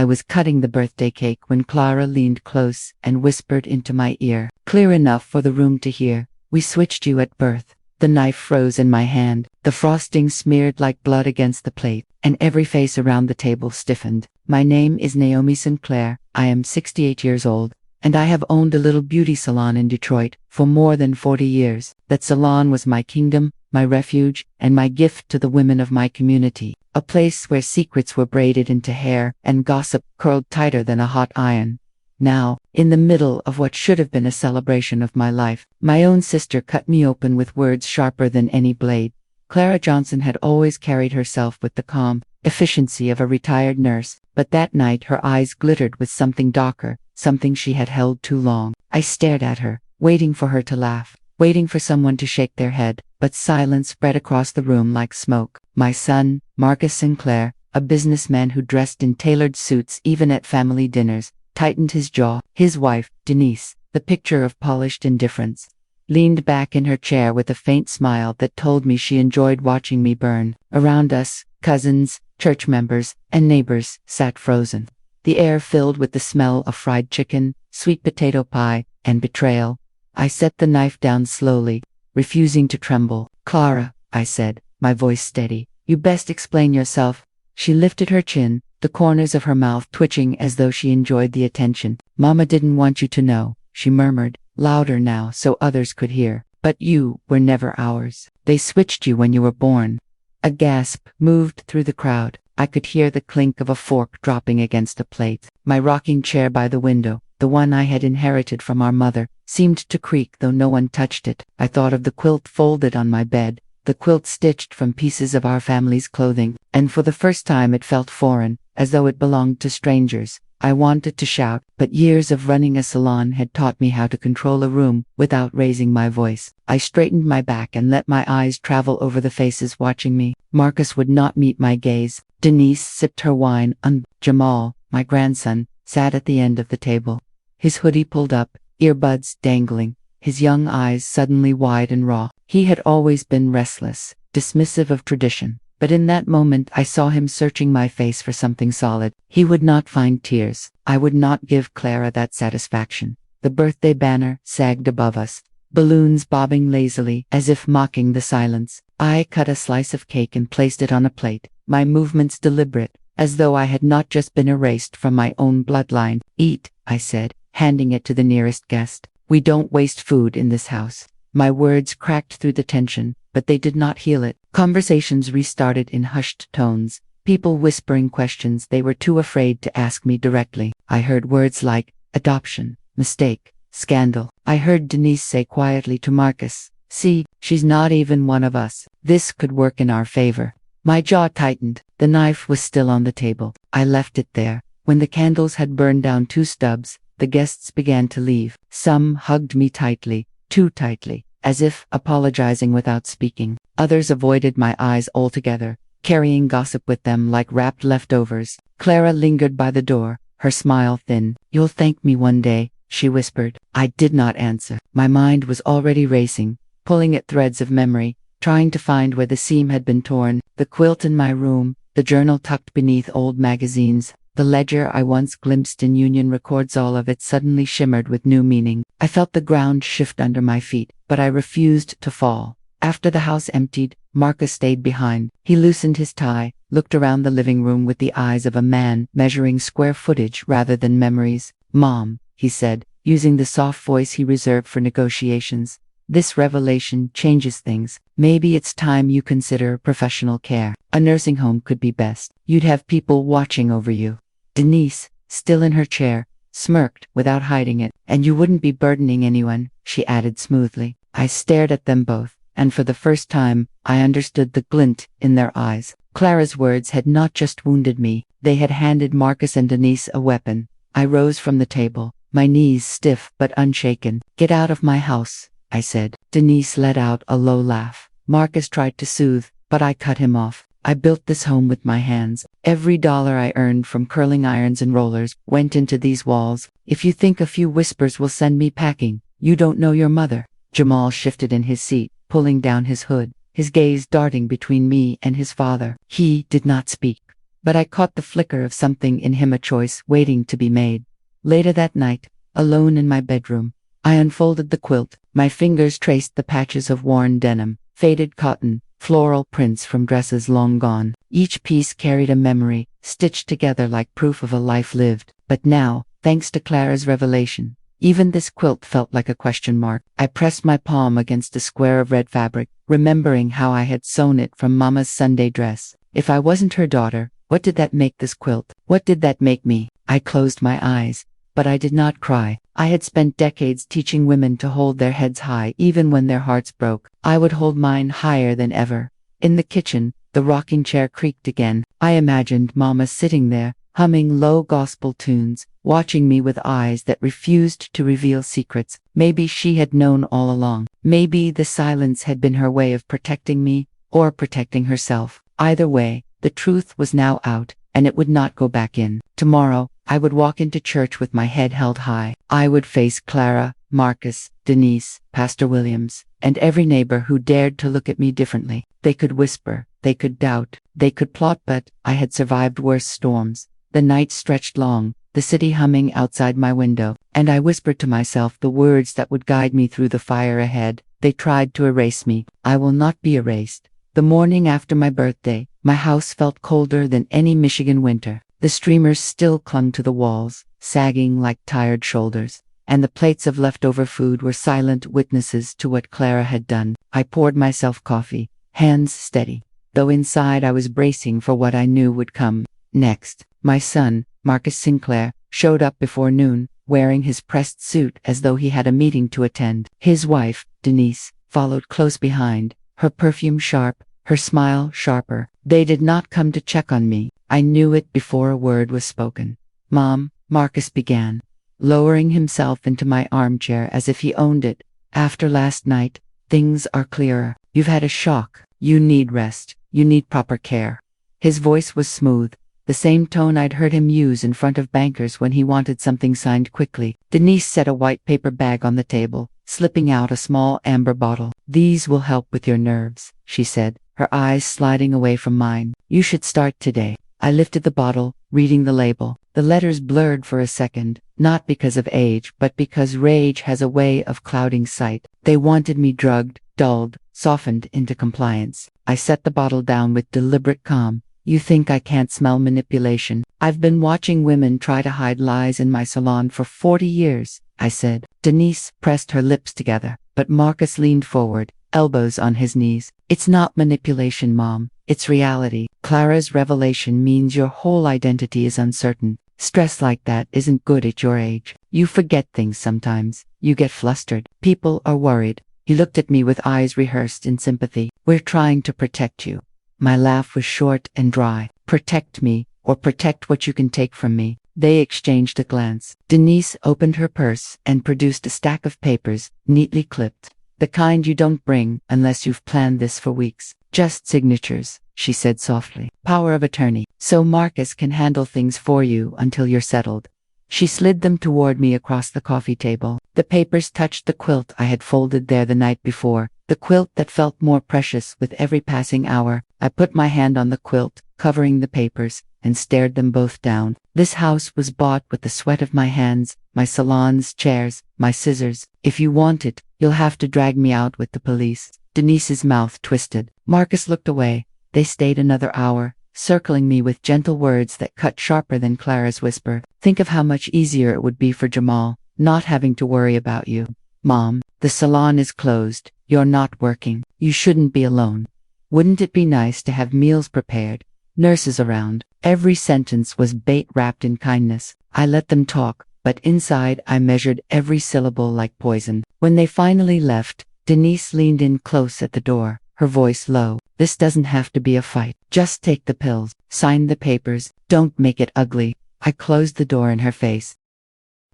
was cutting the birthday cake when Clara leaned close and whispered into my ear, clear enough for the room to hear, "We switched you at birth." The knife froze in my hand, the frosting smeared like blood against the plate, and every face around the table stiffened. "My name is Naomi Sinclair. I am 68 years old, and I have owned a little beauty salon in Detroit for more than 40 years. That salon was my kingdom, my refuge, and my gift to the women of my community. A place where secrets were braided into hair and gossip curled tighter than a hot iron. Now, in the middle of what should have been a celebration of my life, my own sister cut me open with words sharper than any blade. Clara Johnson had always carried herself with the calm efficiency of a retired nurse, but that night her eyes glittered with something darker, something she had held too long. I stared at her, waiting for her to laugh, waiting for someone to shake their head, but silence spread across the room like smoke. My son, Marcus Sinclair, a businessman who dressed in tailored suits even at family dinners, tightened his jaw. His wife, Denise, the picture of polished indifference, leaned back in her chair with a faint smile that told me she enjoyed watching me burn. Around us, cousins, church members, and neighbors sat frozen. The air filled with the smell of fried chicken, sweet potato pie, and betrayal. I set the knife down slowly, refusing to tremble. "Clara," I said, my voice steady, "you best explain yourself." She lifted her chin, the corners of her mouth twitching as though she enjoyed the attention. "Mama didn't want you to know," she murmured, louder now so others could hear. "But you were never ours. They switched you when you were born." A gasp moved through the crowd. I could hear the clink of a fork dropping against a plate. My rocking chair by the window, the one I had inherited from our mother, seemed to creak though no one touched it. I thought of the quilt folded on my bed, the quilt stitched from pieces of our family's clothing, and for the first time it felt foreign, as though it belonged to strangers. I wanted to shout, but years of running a salon had taught me how to control a room without raising my voice. I straightened my back and let my eyes travel over the faces watching me. Marcus would not meet my gaze. Denise sipped her wine, and Jamal, my grandson, sat at the end of the table. His hoodie pulled up, earbuds dangling, his young eyes suddenly wide and raw. He had always been restless, dismissive of tradition, but in that moment I saw him searching my face for something solid. He would not find tears. I would not give Clara that satisfaction. The birthday banner sagged above us, balloons bobbing lazily as if mocking the silence. I cut a slice of cake and placed it on a plate, my movements deliberate, as though I had not just been erased from my own bloodline. "Eat," I said, handing it to the nearest guest. "We don't waste food in this house." My words cracked through the tension, but they did not heal it. Conversations restarted in hushed tones, people whispering questions they were too afraid to ask me directly. I heard words like adoption, mistake, scandal. I heard Denise say quietly to Marcus, "See, she's not even one of us. This could work in our favor." My jaw tightened. The knife was still on the table. I left it there. When the candles had burned down 2 stubs, the guests began to leave. Some hugged me tightly, too tightly, as if apologizing without speaking. Others avoided my eyes altogether, carrying gossip with them like wrapped leftovers. Clara lingered by the door, her smile thin. "You'll thank me one day," she whispered. I did not answer. My mind was already racing, pulling at threads of memory, trying to find where the seam had been torn. The quilt in my room, the journal tucked beneath old magazines, the ledger I once glimpsed in Union records, all of it suddenly shimmered with new meaning. I felt the ground shift under my feet, but I refused to fall. After the house emptied, Marcus stayed behind. He loosened his tie, looked around the living room with the eyes of a man measuring square footage rather than memories. "Mom," he said, using the soft voice he reserved for negotiations, "this revelation changes things. Maybe it's time you consider professional care. A nursing home could be best. You'd have people watching over you." Denise, still in her chair, smirked without hiding it. "And you wouldn't be burdening anyone," she added smoothly. I stared at them both, and for the first time, I understood the glint in their eyes. Clara's words had not just wounded me, they had handed Marcus and Denise a weapon. I rose from the table, my knees stiff but unshaken. "Get out of my house," I said. Denise let out a low laugh. Marcus tried to soothe, but I cut him off. "I built this home with my hands. Every dollar I earned from curling irons and rollers went into these walls. If you think a few whispers will send me packing, you don't know your mother." Jamal shifted in his seat, pulling down his hood, his gaze darting between me and his father. He did not speak. but I caught the flicker of something in him, a choice waiting to be made. Later that night, alone in my bedroom, I unfolded the quilt. My fingers traced the patches of worn denim, faded cotton, floral prints from dresses long gone. Each piece carried a memory, stitched together like proof of a life lived. But now, thanks to Clara's revelation, even this quilt felt like a question mark. I pressed my palm against a square of red fabric, remembering how I had sewn it from Mama's Sunday dress. If I wasn't her daughter, what did that make this quilt? What did that make me? I closed my eyes, but I did not cry. I had spent decades teaching women to hold their heads high even when their hearts broke. I would hold mine higher than ever. In the kitchen, the rocking chair creaked again. I imagined Mama sitting there, humming low gospel tunes, watching me with eyes that refused to reveal secrets. Maybe she had known all along. Maybe the silence had been her way of protecting me, or protecting herself. Either way, the truth was now out, and it would not go back in. Tomorrow, I would walk into church with my head held high. I would face Clara, Marcus, Denise, Pastor Williams, and every neighbor who dared to look at me differently. They could whisper, they could doubt, they could plot, but I had survived worse storms. The night stretched long, the city humming outside my window, and I whispered to myself the words that would guide me through the fire ahead. They tried to erase me. I will not be erased. The morning after my birthday, my house felt colder than any Michigan winter. The streamers still clung to the walls, sagging like tired shoulders, and the plates of leftover food were silent witnesses to what Clara had done. I poured myself coffee, hands steady, though inside I was bracing for what I knew would come next. My son, Marcus Sinclair, showed up before noon, wearing his pressed suit as though he had a meeting to attend. His wife, Denise, followed close behind, her perfume sharp, her smile sharper. They did not come to check on me. I knew it before a word was spoken. Mom, Marcus began, lowering himself into my armchair as if he owned it. After last night, things are clearer. You've had a shock. You need rest. You need proper care. His voice was smooth, the same tone I'd heard him use in front of bankers when he wanted something signed quickly. Denise set a white paper bag on the table, slipping out a small amber bottle. These will help with your nerves, she said, her eyes sliding away from mine. You should start today. I lifted the bottle, reading the label. The letters blurred for a second, not because of age, but because rage has a way of clouding sight. They wanted me drugged, dulled, softened into compliance. I set the bottle down with deliberate calm. You think I can't smell manipulation? I've been watching women try to hide lies in my salon for 40 years, I said. Denise pressed her lips together, but Marcus leaned forward, elbows on his knees. It's not manipulation, Mom. It's reality. Clara's revelation means your whole identity is uncertain. Stress like that isn't good at your age. You forget things sometimes. You get flustered. People are worried. He looked at me with eyes rehearsed in sympathy. We're trying to protect you. My laugh was short and dry. Protect me, or protect what you can take from me. They exchanged a glance. Denise opened her purse and produced a stack of papers, neatly clipped. The kind you don't bring unless you've planned this for weeks. Just signatures, she said softly. Power of attorney. So Marcus can handle things for you until you're settled. She slid them toward me across the coffee table. The papers touched the quilt I had folded there the night before, the quilt that felt more precious with every passing hour. I put my hand on the quilt, covering the papers, and stared them both down. This house was bought with the sweat of my hands, my salon's chairs, my scissors. If you want it, you'll have to drag me out with the police. Denise's mouth twisted. Marcus looked away. They stayed another hour, circling me with gentle words that cut sharper than Clara's whisper. Think of how much easier it would be for Jamal, not having to worry about you. Mom, the salon is closed. You're not working. You shouldn't be alone. Wouldn't it be nice to have meals prepared, nurses around? Every sentence was bait wrapped in kindness. I let them talk, but inside I measured every syllable like poison. When they finally left, Denise leaned in close at the door, her voice low. This doesn't have to be a fight. Just take the pills, sign the papers, don't make it ugly. I closed the door in her face.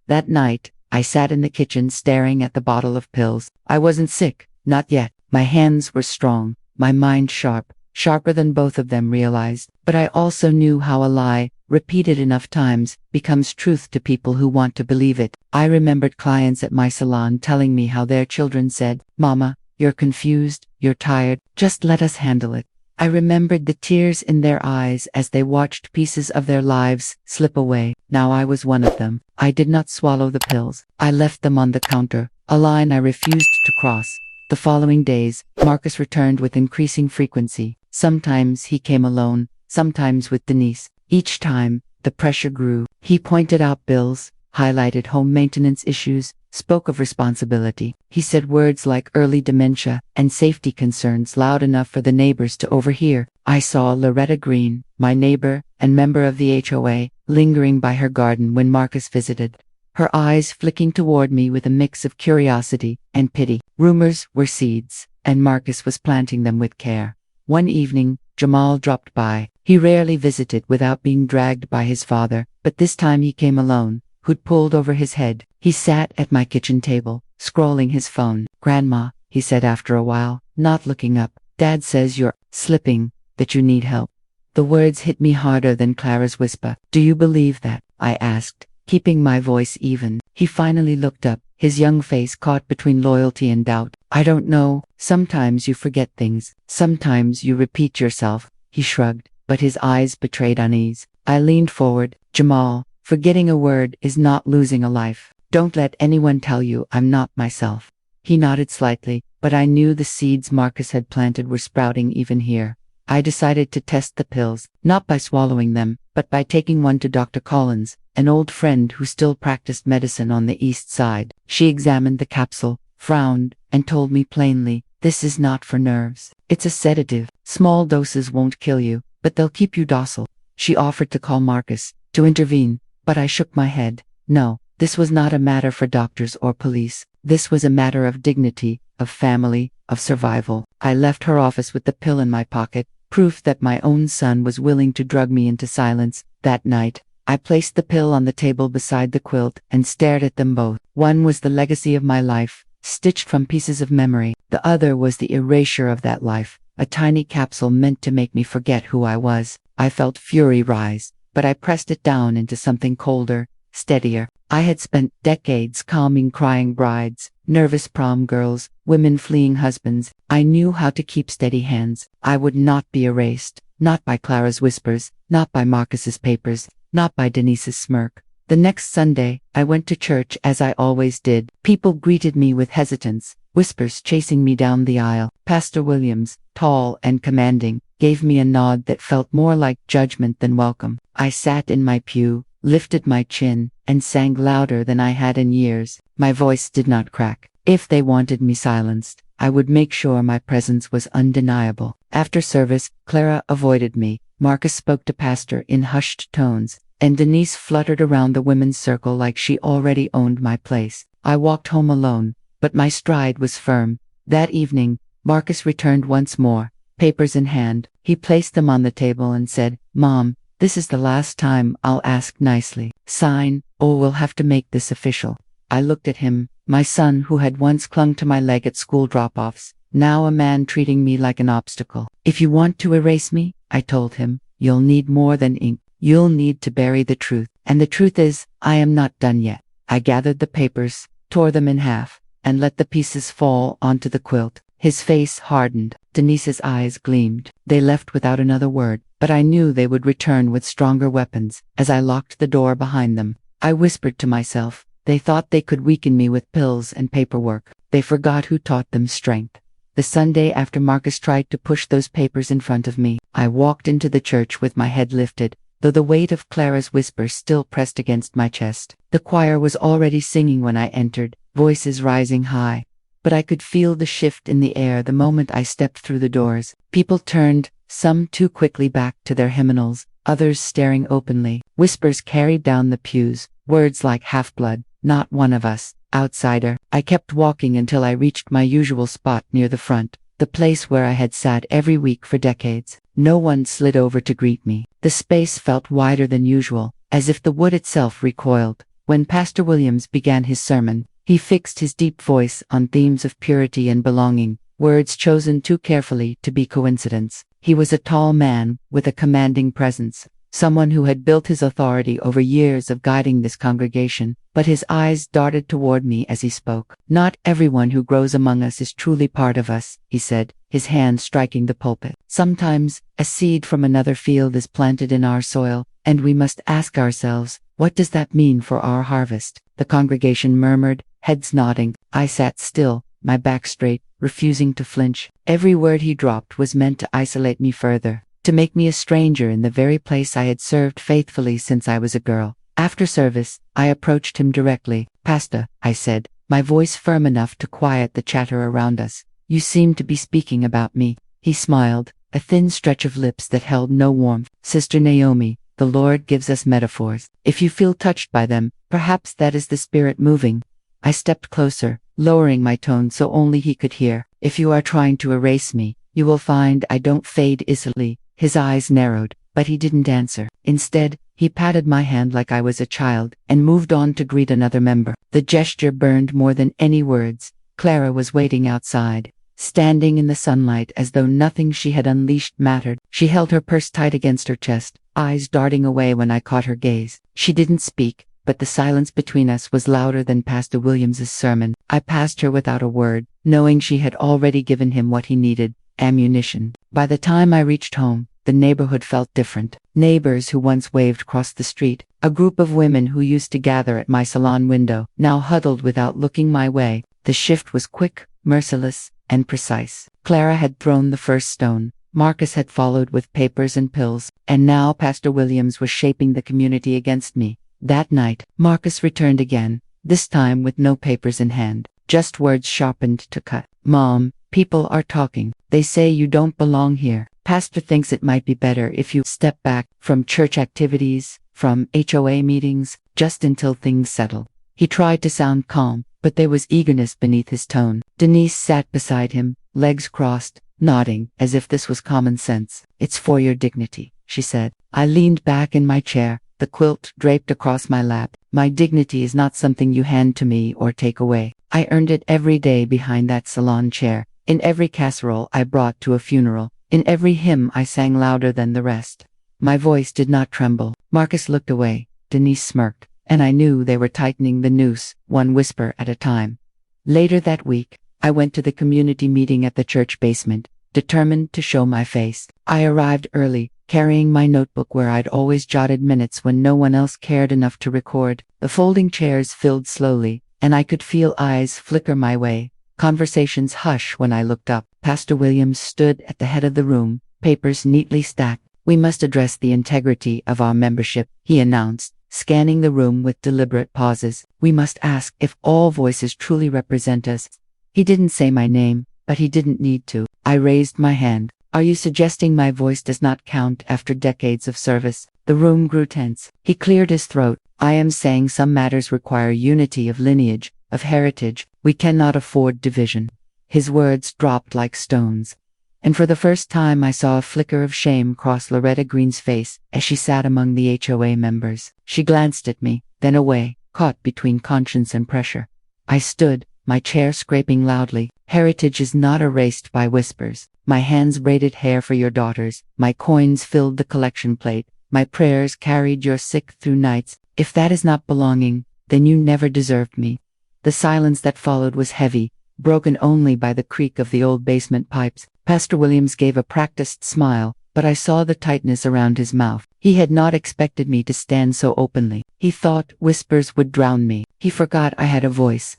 That night, I sat in the kitchen staring at the bottle of pills. I wasn't sick, not yet. My hands were strong, my mind sharp, sharper than both of them realized. But I also knew how a lie, repeated enough times, becomes truth to people who want to believe it. I remembered clients at my salon telling me how their children said, "Mama, you're confused, you're tired, just let us handle it." I remembered the tears in their eyes as they watched pieces of their lives slip away. Now I was one of them. I did not swallow the pills. I left them on the counter, a line I refused to cross. The following days, Marcus returned with increasing frequency. Sometimes he came alone, sometimes with Denise. Each time, the pressure grew. He pointed out bills, highlighted home maintenance issues, spoke of responsibility. He said words like early dementia and safety concerns loud enough for the neighbors to overhear. I saw Loretta Green, my neighbor and member of the HOA, lingering by her garden when Marcus visited, her eyes flicking toward me with a mix of curiosity and pity. Rumors were seeds, and Marcus was planting them with care. One evening, Jamal dropped by. He rarely visited without being dragged by his father, but this time he came alone, hood pulled over his head. He sat at my kitchen table, scrolling his phone. "Grandma," he said after a while, not looking up, "Dad says you're slipping, that you need help." The words hit me harder than Clara's whisper. "Do you believe that?" I asked, keeping my voice even. He finally looked up, his young face caught between loyalty and doubt. "I don't know. Sometimes you forget things. Sometimes you repeat yourself." He shrugged, but his eyes betrayed unease. I leaned forward. "Jamal, forgetting a word is not losing a life. Don't let anyone tell you I'm not myself." He nodded slightly, but I knew the seeds Marcus had planted were sprouting even here. I decided to test the pills, not by swallowing them, but by taking one to Dr. Collins, an old friend who still practiced medicine on the east side. She examined the capsule, frowned, and told me plainly, "This is not for nerves. It's a sedative. Small doses won't kill you, but they'll keep you docile." She offered to call Marcus, to intervene, but I shook my head. No, this was not a matter for doctors or police. This was a matter of dignity, of family, of survival. I left her office with the pill in my pocket, proof that my own son was willing to drug me into silence. That night, I placed the pill on the table beside the quilt and stared at them both. One was the legacy of my life, stitched from pieces of memory. The other was the erasure of that life, a tiny capsule meant to make me forget who I was. I felt fury rise, but I pressed it down into something colder, steadier. I had spent decades calming crying brides, nervous prom girls, women fleeing husbands. I knew how to keep steady hands. I would not be erased, not by Clara's whispers, not by Marcus's papers, not by Denise's smirk. The next Sunday, I went to church as I always did. People greeted me with hesitance, whispers chasing me down the aisle. Pastor Williams, tall and commanding, gave me a nod that felt more like judgment than welcome. I sat in my pew, lifted my chin, and sang louder than I had in years. My voice did not crack. If they wanted me silenced, I would make sure my presence was undeniable. After service, Clara avoided me. Marcus spoke to Pastor in hushed tones, and Denise fluttered around the women's circle like she already owned my place. I walked home alone, but my stride was firm. That evening, Marcus returned once more, papers in hand. He placed them on the table and said, "Mom, this is the last time I'll ask nicely. Sign, or we'll have to make this official." I looked at him, my son who had once clung to my leg at school drop-offs, now a man treating me like an obstacle. "If you want to erase me," I told him, "you'll need more than ink. You'll need to bury the truth. And the truth is, I am not done yet." I gathered the papers, tore them in half, and let the pieces fall onto the quilt. His face hardened. Denise's eyes gleamed. They left without another word, but I knew they would return with stronger weapons. As I locked the door behind them, I whispered to myself, they thought they could weaken me with pills and paperwork. They forgot who taught them strength. The Sunday after Marcus tried to push those papers in front of me, I walked into the church with my head lifted, though the weight of Clara's whisper still pressed against my chest. The choir was already singing when I entered, voices rising high. But I could feel the shift in the air the moment I stepped through the doors. People turned, some too quickly back to their hymnals, others staring openly. Whispers carried down the pews, words like half-blood, not one of us, outsider. I kept walking until I reached my usual spot near the front, the place where I had sat every week for decades. No one slid over to greet me. The space felt wider than usual, as if the wood itself recoiled. When Pastor Williams began his sermon, he fixed his deep voice on themes of purity and belonging, words chosen too carefully to be coincidence. He was a tall man, with a commanding presence, someone who had built his authority over years of guiding this congregation, but his eyes darted toward me as he spoke. "Not everyone who grows among us is truly part of us," he said, his hand striking the pulpit. "Sometimes, a seed from another field is planted in our soil, and we must ask ourselves, what does that mean for our harvest?" The congregation murmured, heads nodding. I sat still, my back straight, refusing to flinch. Every word he dropped was meant to isolate me further, to make me a stranger in the very place I had served faithfully since I was a girl. After service, I approached him directly. "Pastor," I said, my voice firm enough to quiet the chatter around us, "you seem to be speaking about me." He smiled, a thin stretch of lips that held no warmth. "Sister Naomi, the Lord gives us metaphors. If you feel touched by them, perhaps that is the Spirit moving." I stepped closer, lowering my tone so only he could hear. "If you are trying to erase me, you will find I don't fade easily." His eyes narrowed, but he didn't answer. Instead, he patted my hand like I was a child, and moved on to greet another member. The gesture burned more than any words. Clara was waiting outside, standing in the sunlight as though nothing she had unleashed mattered. She held her purse tight against her chest, eyes darting away when I caught her gaze. She didn't speak, but the silence between us was louder than Pastor Williams's sermon. I passed her without a word, knowing she had already given him what he needed, ammunition. By the time I reached home, the neighborhood felt different. Neighbors who once waved across the street, a group of women who used to gather at my salon window, now huddled without looking my way. The shift was quick, merciless, and precise. Clara had thrown the first stone. Marcus had followed with papers and pills, and now Pastor Williams was shaping the community against me. That night, Marcus returned again, this time with no papers in hand, just words sharpened to cut. "Mom, people are talking. They say you don't belong here. Pastor thinks it might be better if you step back from church activities, from HOA meetings, just until things settle." He tried to sound calm, but there was eagerness beneath his tone. Denise sat beside him, legs crossed, nodding, as if this was common sense. "It's for your dignity," she said. I leaned back in my chair, the quilt draped across my lap. "My dignity is not something you hand to me or take away. I earned it every day behind that salon chair, in every casserole I brought to a funeral, in every hymn I sang louder than the rest." My voice did not tremble. Marcus looked away, Denise smirked, and I knew they were tightening the noose, one whisper at a time. Later that week, I went to the community meeting at the church basement, determined to show my face. I arrived early, carrying my notebook where I'd always jotted minutes when no one else cared enough to record. The folding chairs filled slowly, and I could feel eyes flicker my way. Conversations hush when I looked up. Pastor Williams stood at the head of the room, papers neatly stacked. "We must address the integrity of our membership," he announced, scanning the room with deliberate pauses. "We must ask if all voices truly represent us." He didn't say my name, but he didn't need to. I raised my hand. "Are you suggesting my voice does not count after decades of service?" The room grew tense. He cleared his throat. "I am saying some matters require unity of lineage, of heritage. We cannot afford division." His words dropped like stones. And for the first time I saw a flicker of shame cross Loretta Green's face as she sat among the HOA members. She glanced at me, then away, caught between conscience and pressure. I stood, my chair scraping loudly. "Heritage is not erased by whispers. My hands braided hair for your daughters, my coins filled the collection plate, my prayers carried your sick through nights. If that is not belonging, then you never deserved me." The silence that followed was heavy, broken only by the creak of the old basement pipes. Pastor Williams gave a practiced smile, but I saw the tightness around his mouth. He had not expected me to stand so openly. He thought whispers would drown me. He forgot I had a voice.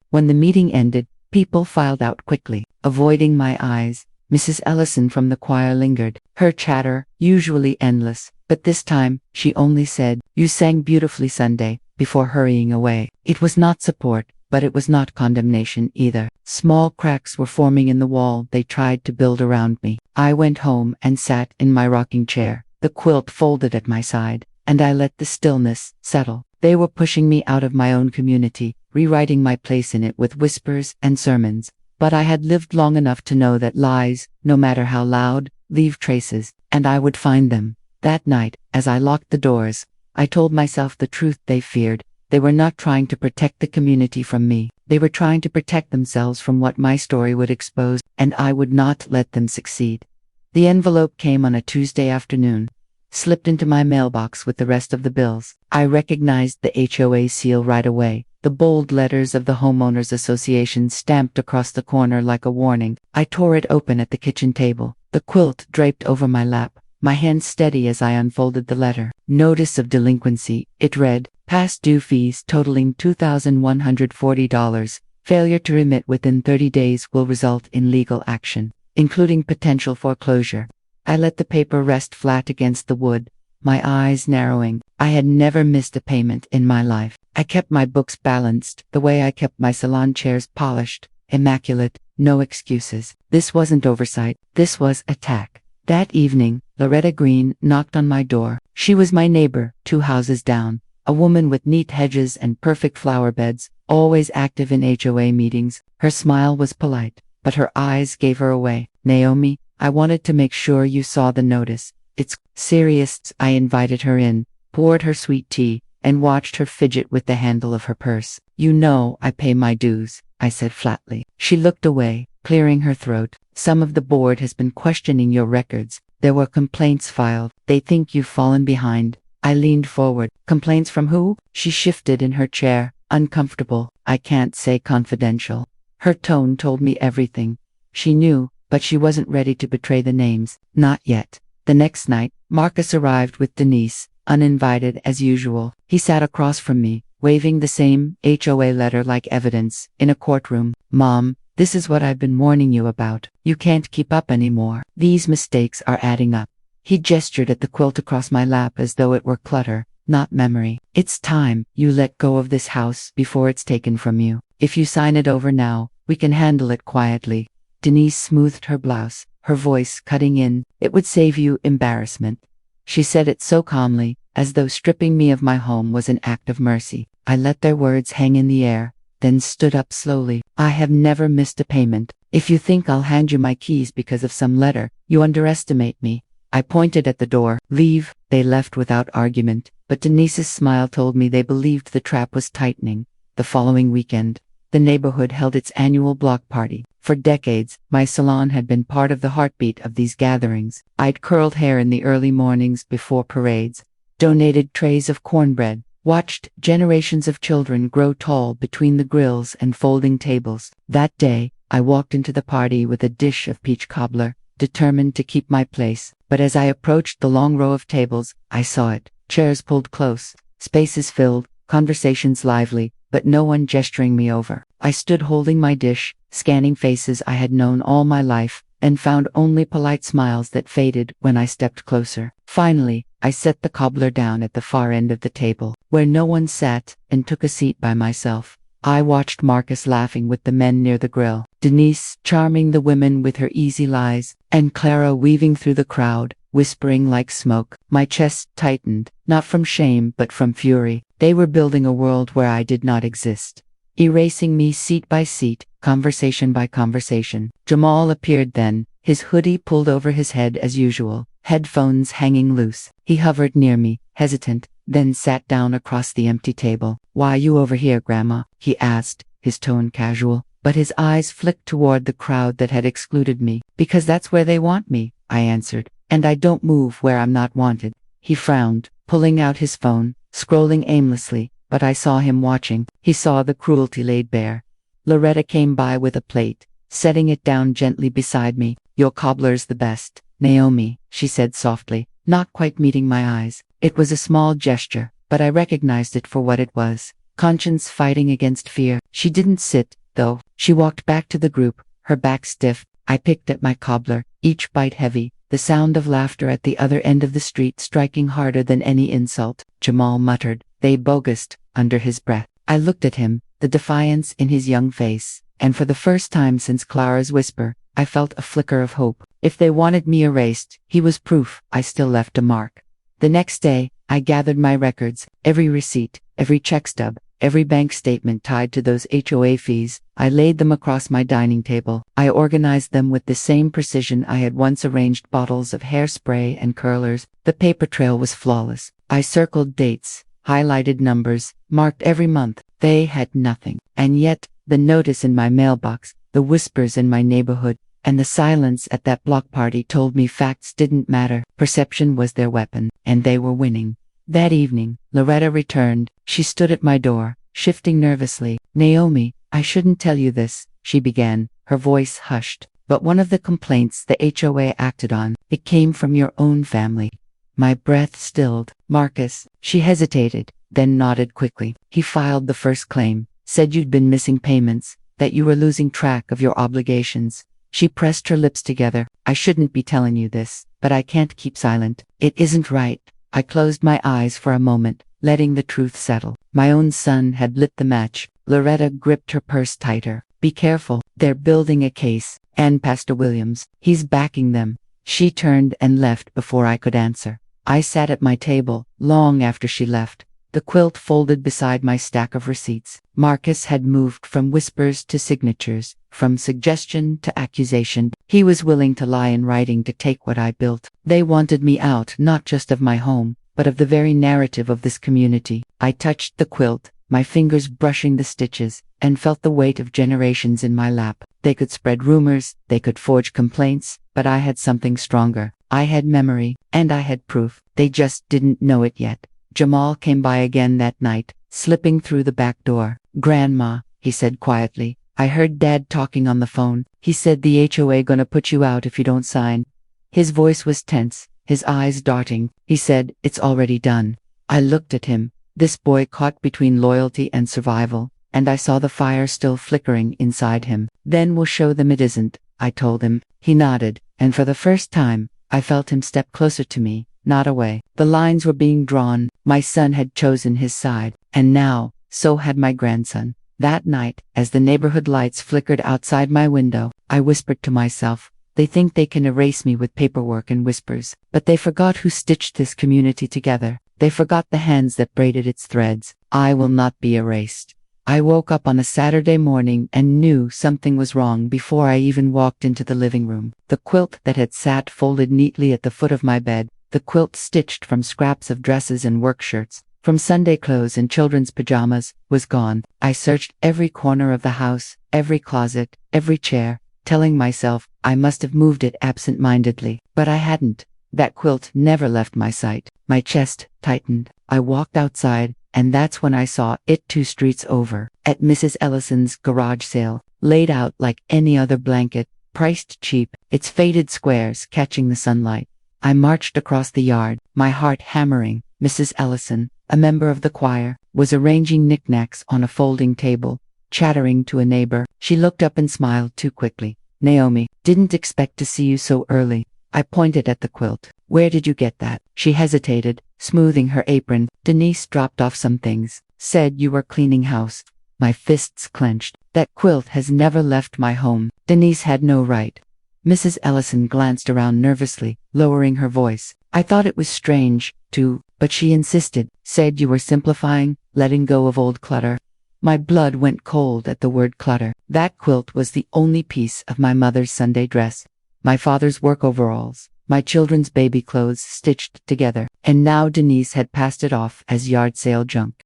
When the meeting ended, people filed out quickly, avoiding my eyes. Mrs. Ellison from the choir lingered, her chatter, usually endless, but this time, she only said, "You sang beautifully Sunday," before hurrying away. It was not support, but it was not condemnation either. Small cracks were forming in the wall they tried to build around me. I went home and sat in my rocking chair, the quilt folded at my side, and I let the stillness settle. They were pushing me out of my own community, rewriting my place in it with whispers and sermons. But I had lived long enough to know that lies, no matter how loud, leave traces, and I would find them. That night, as I locked the doors, I told myself the truth they feared. They were not trying to protect the community from me. They were trying to protect themselves from what my story would expose, and I would not let them succeed. The envelope came on a Tuesday afternoon. slipped into my mailbox with the rest of the bills. I recognized the HOA seal right away, the bold letters of the Homeowners Association stamped across the corner like a warning. I tore it open at the kitchen table, the quilt draped over my lap, my hand steady as I unfolded the letter. Notice of delinquency, it read, past due fees totaling $2,140. Failure to remit within 30 days will result in legal action, including potential foreclosure. I let the paper rest flat against the wood, my eyes narrowing. I had never missed a payment in my life. I kept my books balanced, the way I kept my salon chairs polished, immaculate, no excuses. This wasn't oversight, this was attack. That evening, Loretta Green knocked on my door. She was my neighbor, 2 houses down, a woman with neat hedges and perfect flower beds, always active in HOA meetings. Her smile was polite, but her eyes gave her away. Naomi, I wanted to make sure you saw the notice. It's serious. I invited her in, poured her sweet tea, and watched her fidget with the handle of her purse. You know I pay my dues, I said flatly. She looked away, clearing her throat. Some of the board has been questioning your records. There were complaints filed. They think you've fallen behind. I leaned forward. Complaints from who? She shifted in her chair, uncomfortable. I can't say confidential. Her tone told me everything. She knew, but she wasn't ready to betray the names. Not yet. The next night, Marcus arrived with Denise, uninvited as usual. He sat across from me, waving the same HOA letter like evidence, in a courtroom. Mom, this is what I've been warning you about. You can't keep up anymore. These mistakes are adding up. He gestured at the quilt across my lap as though it were clutter, not memory. It's time you let go of this house before it's taken from you. If you sign it over now, we can handle it quietly. Denise smoothed her blouse, her voice cutting in. It would save you embarrassment. She said it so calmly, as though stripping me of my home was an act of mercy. I let their words hang in the air, then stood up slowly. I have never missed a payment. If you think I'll hand you my keys because of some letter, you underestimate me. I pointed at the door. Leave. They left without argument, but Denise's smile told me they believed the trap was tightening. The following weekend, the neighborhood held its annual block party. For decades, my salon had been part of the heartbeat of these gatherings. I'd curled hair in the early mornings before parades, donated trays of cornbread, watched generations of children grow tall between the grills and folding tables. That day, I walked into the party with a dish of peach cobbler, determined to keep my place. But as I approached the long row of tables, I saw it. Chairs pulled close, spaces filled, conversations lively, but no one gesturing me over. I stood holding my dish, scanning faces I had known all my life, and found only polite smiles that faded when I stepped closer. Finally, I set the cobbler down at the far end of the table, where no one sat, and took a seat by myself. I watched Marcus laughing with the men near the grill, Denise charming the women with her easy lies, and Clara weaving through the crowd, whispering like smoke. My chest tightened, not from shame but from fury. They were building a world where I did not exist, erasing me seat by seat, conversation by conversation. Jamal appeared then, his hoodie pulled over his head as usual, headphones hanging loose. He hovered near me, hesitant, then sat down across the empty table. Why you over here, Grandma? He asked, his tone casual, but his eyes flicked toward the crowd that had excluded me. Because that's where they want me, I answered, and I don't move where I'm not wanted. He frowned, pulling out his phone, scrolling aimlessly, but I saw him watching. He saw the cruelty laid bare. Loretta came by with a plate, setting it down gently beside me. Your cobbler's the best, Naomi, she said softly, not quite meeting my eyes. It was a small gesture, but I recognized it for what it was. Conscience fighting against fear. She didn't sit, though. She walked back to the group, her back stiff. I picked at my cobbler, each bite heavy, the sound of laughter at the other end of the street striking harder than any insult. Jamal muttered, "They bogused," under his breath. I looked at him, the defiance in his young face, and for the first time since Clara's whisper, I felt a flicker of hope. If they wanted me erased, he was proof I still left a mark. The next day, I gathered my records, every receipt, every check stub, every bank statement tied to those HOA fees. I laid them across my dining table. I organized them with the same precision I had once arranged bottles of hairspray and curlers. The paper trail was flawless. I circled dates, highlighted numbers, marked every month. They had nothing. And yet, the notice in my mailbox, the whispers in my neighborhood, and the silence at that block party told me facts didn't matter. Perception was their weapon, and they were winning. That evening, Loretta returned. She stood at my door, shifting nervously. "Naomi, I shouldn't tell you this," she began, her voice hushed. "But one of the complaints the HOA acted on, it came from your own family." My breath stilled. "Marcus," she hesitated, then nodded quickly. "He filed the first claim, said you'd been missing payments, that you were losing track of your obligations." She pressed her lips together. "I shouldn't be telling you this, but I can't keep silent. It isn't right." I closed my eyes for a moment, letting the truth settle. My own son had lit the match. Loretta gripped her purse tighter. "Be careful, they're building a case. And Pastor Williams, he's backing them." She turned and left before I could answer. I sat at my table, long after she left, the quilt folded beside my stack of receipts. Marcus had moved from whispers to signatures, from suggestion to accusation. He was willing to lie in writing to take what I built. They wanted me out, not just of my home, but of the very narrative of this community. I touched the quilt, my fingers brushing the stitches, and felt the weight of generations in my lap. They could spread rumors, they could forge complaints, but I had something stronger. I had memory, and I had proof. They just didn't know it yet. Jamal came by again that night, slipping through the back door. "Grandma," he said quietly, "I heard Dad talking on the phone. He said the HOA gonna put you out if you don't sign." His voice was tense, his eyes darting. He said, "It's already done." I looked at him, this boy caught between loyalty and survival, and I saw the fire still flickering inside him. "Then we'll show them it isn't," I told him. He nodded, and for the first time, I felt him step closer to me, not away. The lines were being drawn. My son had chosen his side, and now, so had my grandson. That night, as the neighborhood lights flickered outside my window, I whispered to myself, "They think they can erase me with paperwork and whispers, but they forgot who stitched this community together. They forgot the hands that braided its threads. I will not be erased." I woke up on a Saturday morning and knew something was wrong before I even walked into the living room. The quilt that had sat folded neatly at the foot of my bed, the quilt stitched from scraps of dresses and work shirts, from Sunday clothes and children's pajamas, was gone. I searched every corner of the house, every closet, every chair, telling myself I must have moved it absent-mindedly, but I hadn't. That quilt never left my sight. My chest tightened. I walked outside, and that's when I saw it 2 streets over, at Mrs. Ellison's garage sale, laid out like any other blanket, priced cheap, its faded squares catching the sunlight. I marched across the yard, my heart hammering. Mrs. Ellison, a member of the choir, was arranging knickknacks on a folding table, chattering to a neighbor. She looked up and smiled too quickly. "Naomi, didn't expect to see you so early." I pointed at the quilt. "Where did you get that?" She hesitated, smoothing her apron. "Denise dropped off some things. Said you were cleaning house." My fists clenched. "That quilt has never left my home. Denise had no right." Mrs. Ellison glanced around nervously, lowering her voice. "I thought it was strange, too, but she insisted. Said you were simplifying, letting go of old clutter." My blood went cold at the word clutter. That quilt was the only piece of my mother's Sunday dress, my father's work overalls, my children's baby clothes stitched together, and now Denise had passed it off as yard sale junk.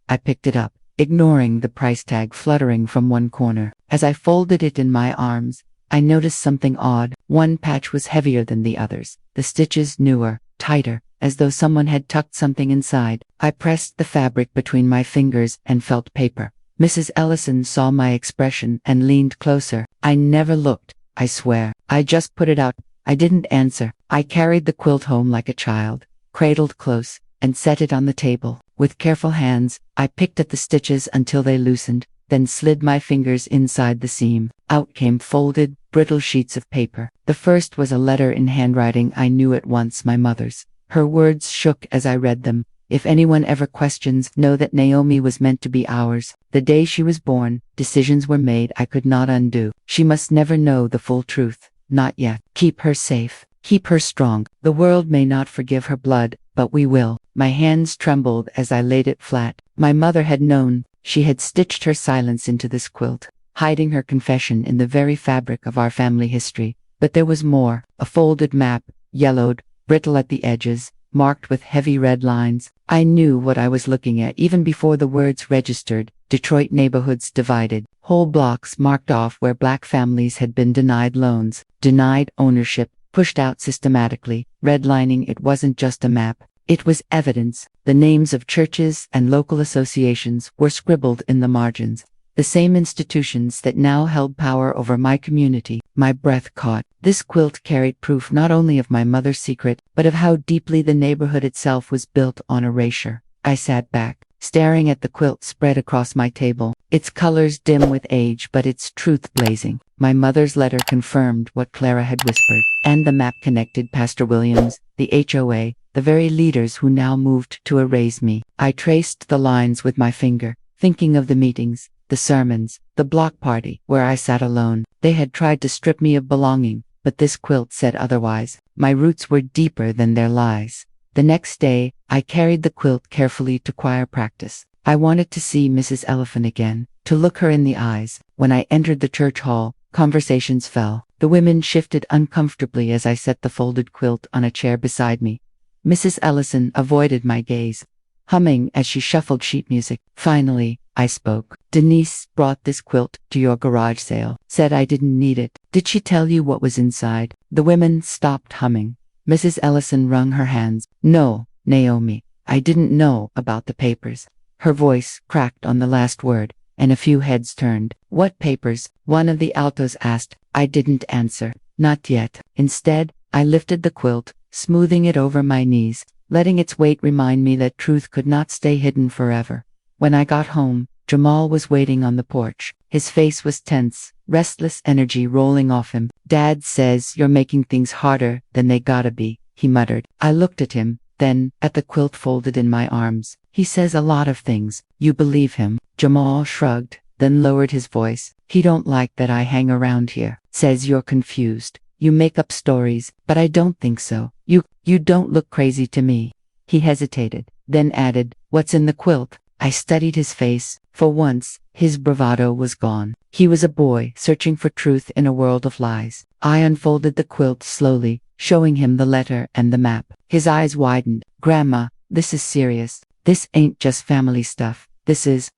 I picked it up, ignoring the price tag fluttering from one corner. As I folded it in my arms, I noticed something odd. One patch was heavier than the others, the stitches newer, tighter, as though someone had tucked something inside. I pressed the fabric between my fingers and felt paper. Mrs. Ellison saw my expression and leaned closer. "I never looked, I swear. I just put it out." I didn't answer. I carried the quilt home like a child, cradled close, and set it on the table. With careful hands, I picked at the stitches until they loosened, then slid my fingers inside the seam. Out came folded, brittle sheets of paper. The first was a letter in handwriting I knew at once, my mother's. Her words shook as I read them. "If anyone ever questions, know that Naomi was meant to be ours. The day she was born, decisions were made I could not undo. She must never know the full truth. Not yet. Keep her safe. Keep her strong. The world may not forgive her blood, but we will." My hands trembled as I laid it flat. My mother had known. She had stitched her silence into this quilt, hiding her confession in the very fabric of our family history. But there was more. A folded map, yellowed, brittle at the edges, marked with heavy red lines. I knew what I was looking at even before the words registered. Detroit neighborhoods divided, Whole blocks marked off where black families had been denied loans, denied ownership, pushed out systematically, redlining. It wasn't just a map. It was evidence. The names of churches and local associations were scribbled in the margins. The same institutions that now held power over my community. My breath caught. This quilt carried proof not only of my mother's secret, but of how deeply the neighborhood itself was built on erasure. I sat back, staring at the quilt spread across my table, its colors dim with age but its truth blazing. My mother's letter confirmed what Clara had whispered, and the map connected Pastor Williams, the HOA, the very leaders who now moved to erase me. I traced the lines with my finger, thinking of the meetings, the sermons, the block party, where I sat alone. They had tried to strip me of belonging, but this quilt said otherwise. My roots were deeper than their lies. The next day, I carried the quilt carefully to choir practice. I wanted to see Mrs. Elephant again, to look her in the eyes. When I entered the church hall, conversations fell. The women shifted uncomfortably as I set the folded quilt on a chair beside me. Mrs. Ellison avoided my gaze, humming as she shuffled sheet music. Finally, I spoke. Denise brought this quilt to your garage sale, said I didn't need it. Did she tell you what was inside? The women stopped humming. Mrs. Ellison wrung her hands. No, Naomi, I didn't know about the papers. Her voice cracked on the last word, and a few heads turned. What papers? One of the altos asked. I didn't answer. Not yet. Instead, I lifted the quilt, smoothing it over my knees, letting its weight remind me that truth could not stay hidden forever. When I got home, Jamal was waiting on the porch. His face was tense, restless energy rolling off him. Dad says you're making things harder than they gotta be, he muttered. I looked at him, then at the quilt folded in my arms. He says a lot of things. You believe him? Jamal shrugged, then lowered his voice. He don't like that I hang around here. Says you're confused. You make up stories, but I don't think so. You don't look crazy to me. He hesitated, then added, what's in the quilt? I studied his face. For once, his bravado was gone. He was a boy searching for truth in a world of lies. I unfolded the quilt slowly, showing him the letter and the map. His eyes widened. Grandma, this is serious. This ain't just family stuff. This is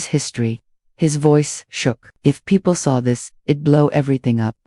history. His voice shook. If people saw this, it'd blow everything up.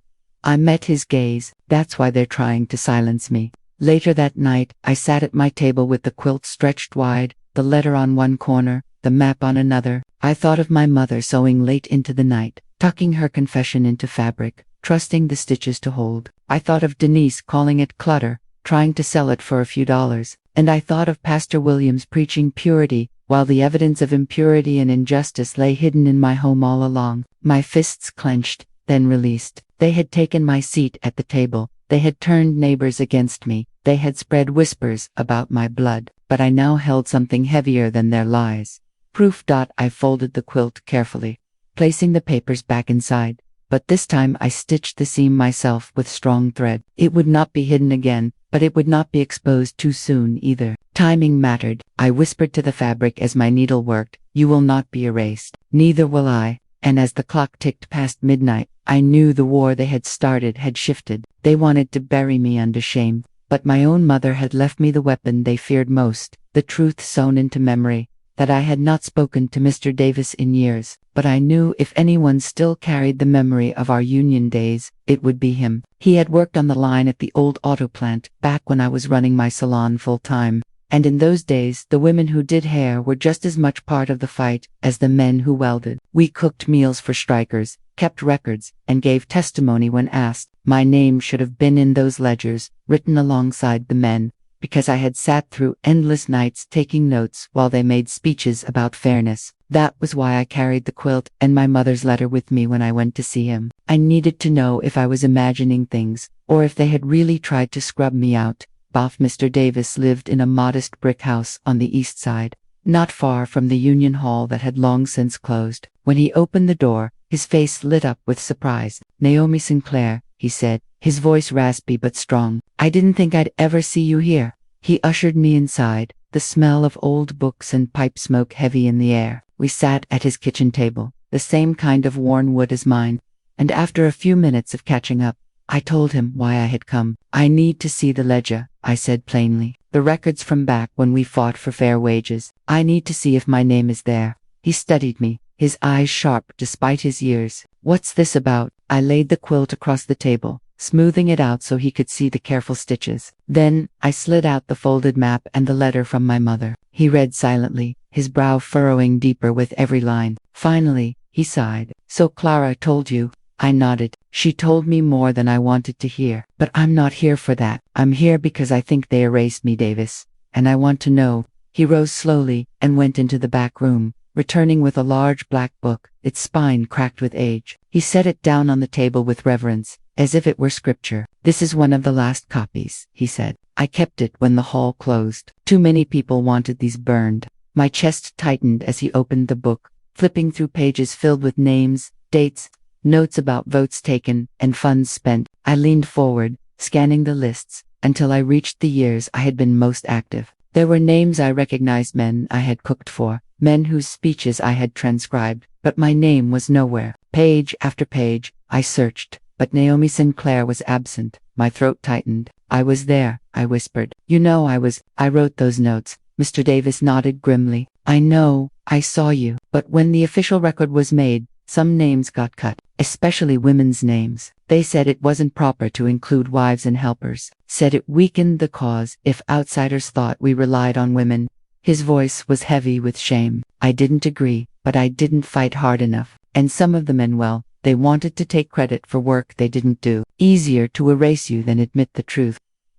I met his gaze. That's why they're trying to silence me. Later that night, I sat at my table with the quilt stretched wide, the letter on one corner, the map on another. I thought of my mother sewing late into the night, tucking her confession into fabric, trusting the stitches to hold. I thought of Denise calling it clutter, trying to sell it for a few dollars. And I thought of Pastor Williams preaching purity, while the evidence of impurity and injustice lay hidden in my home all along. My fists clenched, then released. They had taken my seat at the table. They had turned neighbors against me. They had spread whispers about my blood. But I now held something heavier than their lies. Proof. I folded the quilt carefully, placing the papers back inside. But this time I stitched the seam myself with strong thread. It would not be hidden again, but it would not be exposed too soon either. Timing mattered. I whispered to the fabric as my needle worked, you will not be erased. Neither will I. And as the clock ticked past midnight, I knew the war they had started had shifted. They wanted to bury me under shame. But my own mother had left me the weapon they feared most, the truth sewn into memory, that I had not spoken to Mr. Davis in years. But I knew if anyone still carried the memory of our union days, it would be him. He had worked on the line at the old auto plant, back when I was running my salon full-time. And in those days, the women who did hair were just as much part of the fight as the men who welded. We cooked meals for strikers, kept records, and gave testimony when asked. My name should have been in those ledgers, written alongside the men, because I had sat through endless nights taking notes while they made speeches about fairness. That was why I carried the quilt and my mother's letter with me when I went to see him. I needed to know if I was imagining things, or if they had really tried to scrub me out. Mr. Davis lived in a modest brick house on the east side, not far from the Union Hall that had long since closed. When he opened the door, his face lit up with surprise. Naomi Sinclair, he said, his voice raspy but strong. I didn't think I'd ever see you here. He ushered me inside, the smell of old books and pipe smoke heavy in the air. We sat at his kitchen table, the same kind of worn wood as mine, and after a few minutes of catching up, I told him why I had come. I need to see the ledger, I said plainly. The records from back when we fought for fair wages. I need to see if my name is there. He studied me, his eyes sharp despite his years. "What's this about?" I laid the quilt across the table, smoothing it out so he could see the careful stitches. Then, I slid out the folded map and the letter from my mother. He read silently, his brow furrowing deeper with every line. Finally, he sighed. "So Clara told you?" I nodded. "She told me more than I wanted to hear. But I'm not here for that. I'm here because I think they erased me, Davis. And I want to know." He rose slowly and went into the back room, returning with a large black book, its spine cracked with age. He set it down on the table with reverence, as if it were scripture. "This is one of the last copies," he said. "I kept it when the hall closed. Too many people wanted these burned." My chest tightened as he opened the book, flipping through pages filled with names, dates, notes about votes taken, and funds spent. I leaned forward, scanning the lists, until I reached the years I had been most active. There were names I recognized, men I had cooked for, men whose speeches I had transcribed, but my name was nowhere. Page after page, I searched, but Naomi Sinclair was absent. My throat tightened. "I was there," I whispered. "You know I wrote those notes." Mr. Davis nodded grimly. "I know, I saw you. But when the official record was made, some names got cut, especially women's names. They said it wasn't proper to include wives and helpers, said it weakened the cause if outsiders thought we relied on women." His voice was heavy with shame. I didn't agree, but I didn't fight hard enough. And some of the men, well, they wanted to take credit for work they didn't do. Easier to erase you than admit the truth.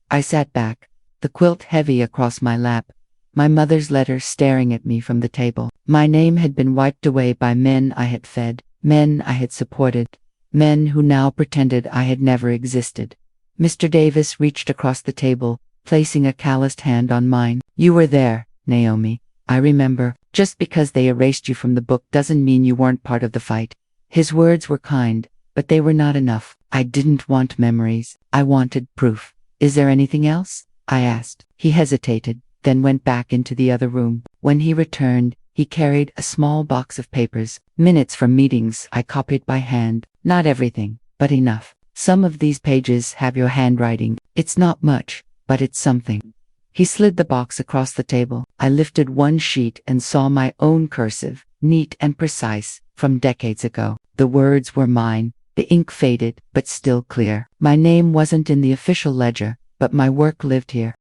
I sat back, the quilt heavy across my lap, my mother's letter staring at me from the table. My name had been wiped away by men I had fed, men I had supported, men who now pretended I had never existed. Mr. Davis reached across the table, placing a calloused hand on mine. "You were there, Naomi. I remember. Just because they erased you from the book doesn't mean you weren't part of the fight." His words were kind, but they were not enough. I didn't want memories. I wanted proof. "Is there anything else?" I asked. He hesitated, then went back into the other room. When he returned, he carried a small box of papers, minutes from meetings I copied by hand. "Not everything, but enough. Some of these pages have your handwriting. It's not much, but it's something." He slid the box across the table. I lifted one sheet and saw my own cursive, neat and precise, from decades ago. The words were mine. The ink faded, but still clear. My name wasn't in the official ledger, but my work lived here.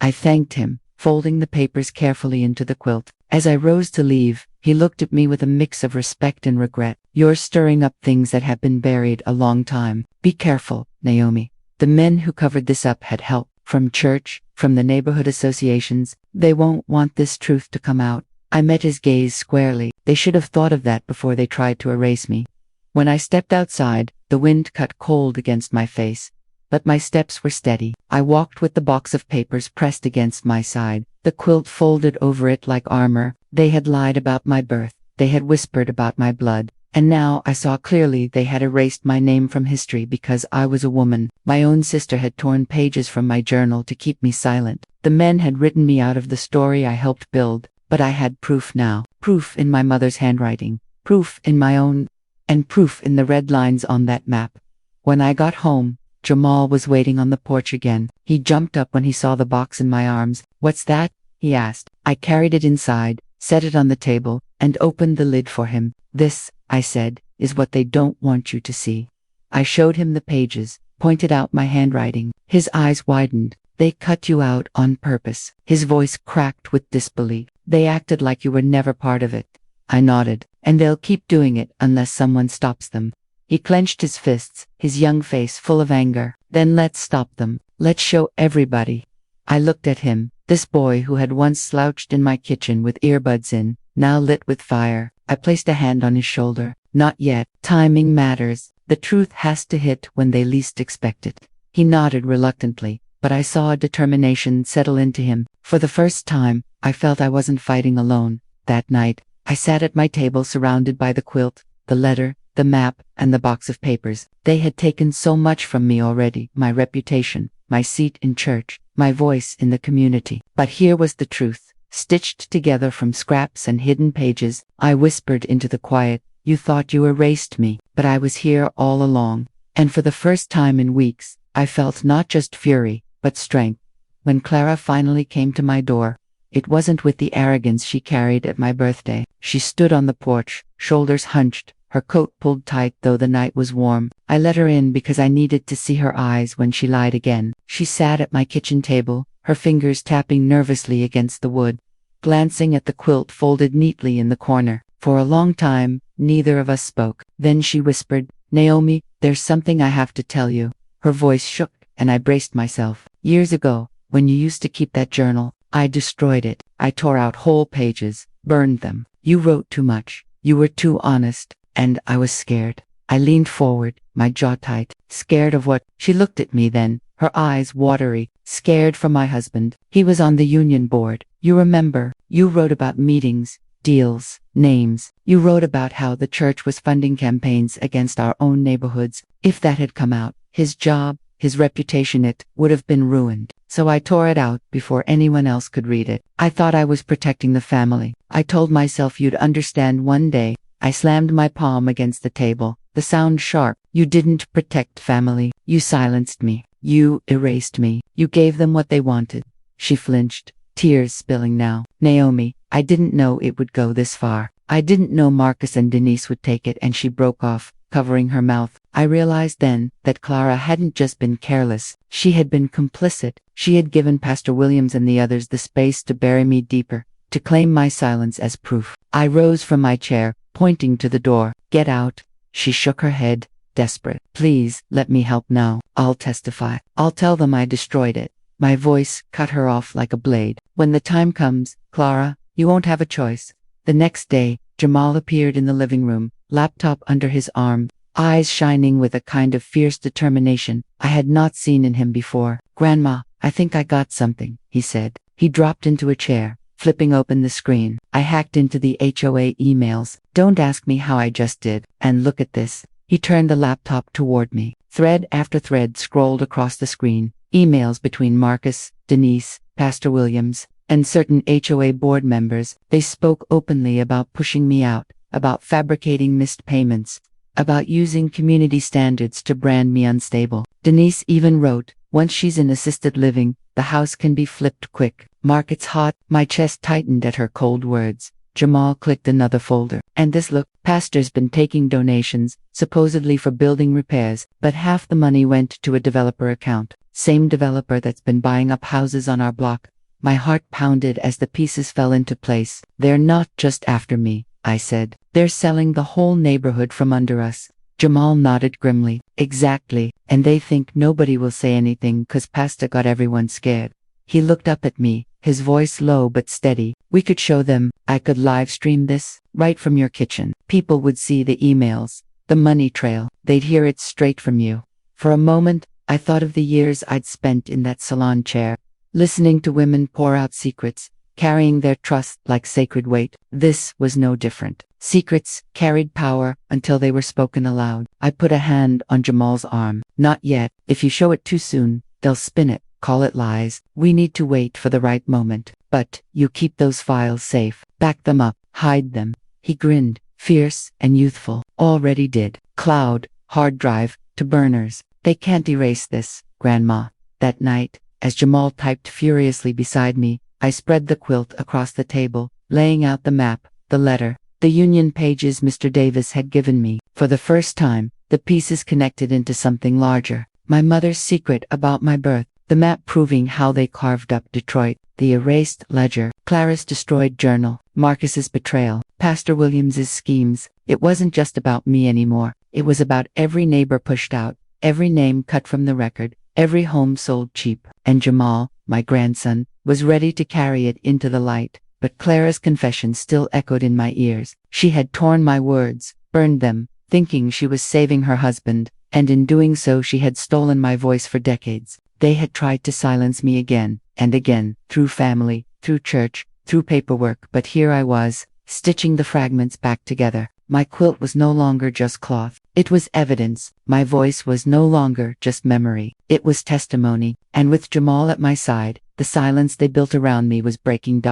I thanked him, folding the papers carefully into the quilt. As I rose to leave, he looked at me with a mix of respect and regret. "You're stirring up things that have been buried a long time. Be careful, Naomi. The men who covered this up had help, from church, from the neighborhood associations. They won't want this truth to come out." I met his gaze squarely. They should have thought of that before they tried to erase me. When I stepped outside, the wind cut cold against my face, but my steps were steady. I walked with the box of papers pressed against my side, the quilt folded over it like armor. They had lied about my birth, they had whispered about my blood, and now I saw clearly they had erased my name from history because I was a woman. My own sister had torn pages from my journal to keep me silent. The men had written me out of the story I helped build, but I had proof now. Proof in my mother's handwriting, proof in my own, and proof in the red lines on that map. When I got home, Jamal was waiting on the porch again. He jumped up when he saw the box in my arms. "What's that?" he asked. I carried it inside, set it on the table, and opened the lid for him. "This," I said, "is what they don't want you to see." I showed him the pages, pointed out my handwriting. His eyes widened. "They cut you out on purpose." His voice cracked with disbelief. "They acted like you were never part of it." I nodded. "And they'll keep doing it unless someone stops them." He clenched his fists, his young face full of anger. "Then let's stop them. Let's show everybody." I looked at him, this boy who had once slouched in my kitchen with earbuds in, now lit with fire. I placed a hand on his shoulder. "Not yet. Timing matters. The truth has to hit when they least expect it." He nodded reluctantly, but I saw a determination settle into him. For the first time, I felt I wasn't fighting alone. That night, I sat at my table surrounded by the quilt, the letter, the map, and the box of papers. They had taken so much from me already, my reputation, my seat in church, my voice in the community. But here was the truth, stitched together from scraps and hidden pages. I whispered into the quiet, "You thought you erased me, but I was here all along." And for the first time in weeks, I felt not just fury, but strength. When Clara finally came to my door, it wasn't with the arrogance she carried at my birthday. She stood on the porch, shoulders hunched, her coat pulled tight though the night was warm. I let her in because I needed to see her eyes when she lied again. She sat at my kitchen table, her fingers tapping nervously against the wood, glancing at the quilt folded neatly in the corner. For a long time, neither of us spoke. Then she whispered, "Naomi, there's something I have to tell you." Her voice shook, and I braced myself. "Years ago, when you used to keep that journal, I destroyed it. I tore out whole pages, burned them. You wrote too much. You were too honest, and I was scared." I leaned forward, my jaw tight. "Scared of what?" She looked at me then, her eyes watery. "Scared for my husband. He was on the union board. You remember, you wrote about meetings, deals, names. You wrote about how the church was funding campaigns against our own neighborhoods. If that had come out, his job, his reputation, it would have been ruined. So I tore it out before anyone else could read it. I thought I was protecting the family. I told myself you'd understand one day." I slammed my palm against the table, the sound sharp. "You didn't protect family. You silenced me. You erased me. You gave them what they wanted." She flinched, tears spilling now. "Naomi, I didn't know it would go this far. I didn't know Marcus and Denise would take it." And she broke off, covering her mouth. I realized then that Clara hadn't just been careless. She had been complicit. She had given Pastor Williams and the others the space to bury me deeper, to claim my silence as proof. I rose from my chair, pointing to the door. "Get out." She shook her head, desperate. "Please, let me help now. I'll testify. I'll tell them I destroyed it." My voice cut her off like a blade. "When the time comes, Clara, you won't have a choice." The next day, Jamal appeared in the living room, laptop under his arm, eyes shining with a kind of fierce determination I had not seen in him before. "Grandma, I think I got something," he said. He dropped into a chair, flipping open the screen. I hacked into the HOA emails. "Don't ask me how I just did. And look at this." He turned the laptop toward me. Thread after thread scrolled across the screen. Emails between Marcus, Denise, Pastor Williams, and certain HOA board members. They spoke openly about pushing me out, about fabricating missed payments, about using community standards to brand me unstable. Denise even wrote, "Once she's in assisted living, the house can be flipped quick." "Mark, it's hot." My chest tightened at her cold words. Jamal clicked another folder. "And this, look, Pastor's been taking donations, supposedly for building repairs, but half the money went to a developer account. Same developer that's been buying up houses on our block." My heart pounded as the pieces fell into place. "They're not just after me," I said. "They're selling the whole neighborhood from under us." Jamal nodded grimly. "Exactly, and they think nobody will say anything 'cause Pastor got everyone scared." He looked up at me, his voice low but steady. "We could show them. I could live stream this, right from your kitchen. People would see the emails, the money trail. They'd hear it straight from you." For a moment, I thought of the years I'd spent in that salon chair, listening to women pour out secrets, carrying their trust like sacred weight. This was no different. Secrets carried power until they were spoken aloud. I put a hand on Jamal's arm. "Not yet. If you show it too soon, they'll spin it, call it lies. We need to wait for the right moment. But you keep those files safe. Back them up. Hide them." He grinned, fierce and youthful. "Already did. Cloud, hard drive, to burners. They can't erase this, Grandma." That night, as Jamal typed furiously beside me, I spread the quilt across the table, laying out the map, the letter, the union pages Mr. Davis had given me. For the first time, the pieces connected into something larger. My mother's secret about my birth, the map proving how they carved up Detroit, the erased ledger, Clara's destroyed journal, Marcus's betrayal, Pastor Williams's schemes. It wasn't just about me anymore. It was about every neighbor pushed out, every name cut from the record, every home sold cheap. And Jamal, my grandson, was ready to carry it into the light. But Clara's confession still echoed in my ears. She had torn my words, burned them, thinking she was saving her husband, and in doing so she had stolen my voice for decades. They had tried to silence me again and again, through family, through church, through paperwork, but here I was, stitching the fragments back together. My quilt was no longer just cloth. It was evidence. My voice was no longer just memory. It was testimony. And with Jamal at my side, the silence they built around me was breaking.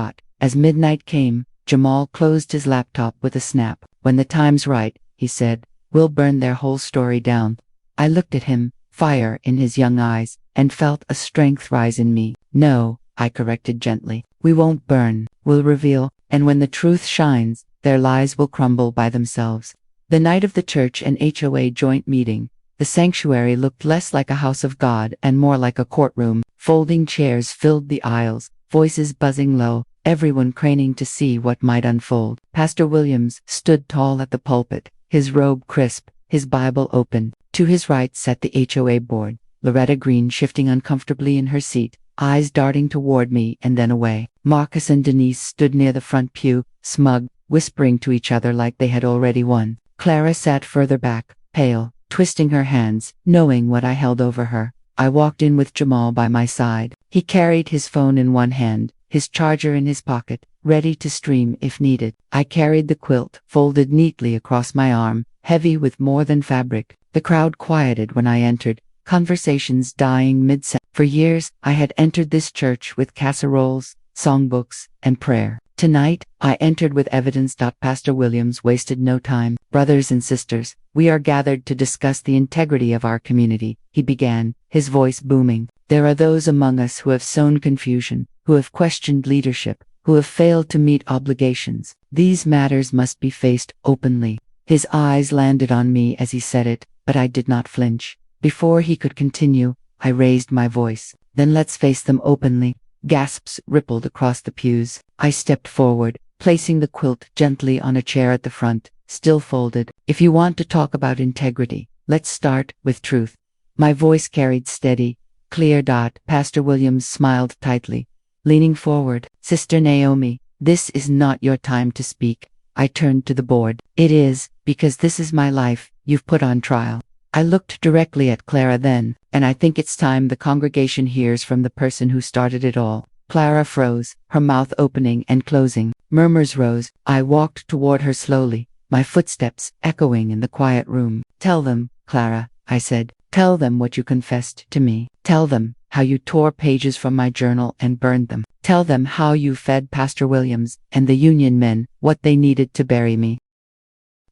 As midnight came, Jamal closed his laptop with a snap. "When the time's right," he said, "we'll burn their whole story down." I looked at him, fire in his young eyes, and felt a strength rise in me. "No," I corrected gently. "We won't burn. We'll reveal, and when the truth shines, their lies will crumble by themselves. The night of the church and HOA joint meeting, the sanctuary looked less like a house of God and more like a courtroom. Folding chairs filled the aisles, voices buzzing low, everyone craning to see what might unfold. Pastor Williams stood tall at the pulpit, his robe crisp, his Bible open. To his right sat the HOA board, Loretta Green shifting uncomfortably in her seat, eyes darting toward me and then away. Marcus and Denise stood near the front pew, smug, whispering to each other like they had already won. Clara sat further back, pale, twisting her hands, knowing what I held over her. I walked in with Jamal by my side. He carried his phone in one hand, his charger in his pocket, ready to stream if needed. I carried the quilt, folded neatly across my arm, heavy with more than fabric. The crowd quieted when I entered, conversations dying mid-sentence. For years, I had entered this church with casseroles, songbooks, and prayer. Tonight, I entered with evidence. Pastor Williams wasted no time. Brothers and sisters, we are gathered to discuss the integrity of our community, he began, his voice booming. There are those among us who have sown confusion, who have questioned leadership, who have failed to meet obligations. These matters must be faced openly. His eyes landed on me as he said it, but I did not flinch. Before he could continue, I raised my voice. Then let's face them openly. Gasps rippled across the pews. I stepped forward, placing the quilt gently on a chair at the front, still folded. If you want to talk about integrity, let's start with truth. My voice carried steady, clear. Pastor Williams smiled tightly, leaning forward. Sister Naomi, this is not your time to speak. I turned to the board. It is, because this is my life, you've put on trial. I looked directly at Clara then, and I think it's time the congregation hears from the person who started it all. Clara froze, her mouth opening and closing. Murmurs rose. I walked toward her slowly, my footsteps echoing in the quiet room. Tell them, Clara, I said. Tell them what you confessed to me. Tell them how you tore pages from my journal and burned them. Tell them how you fed Pastor Williams and the union men what they needed to bury me.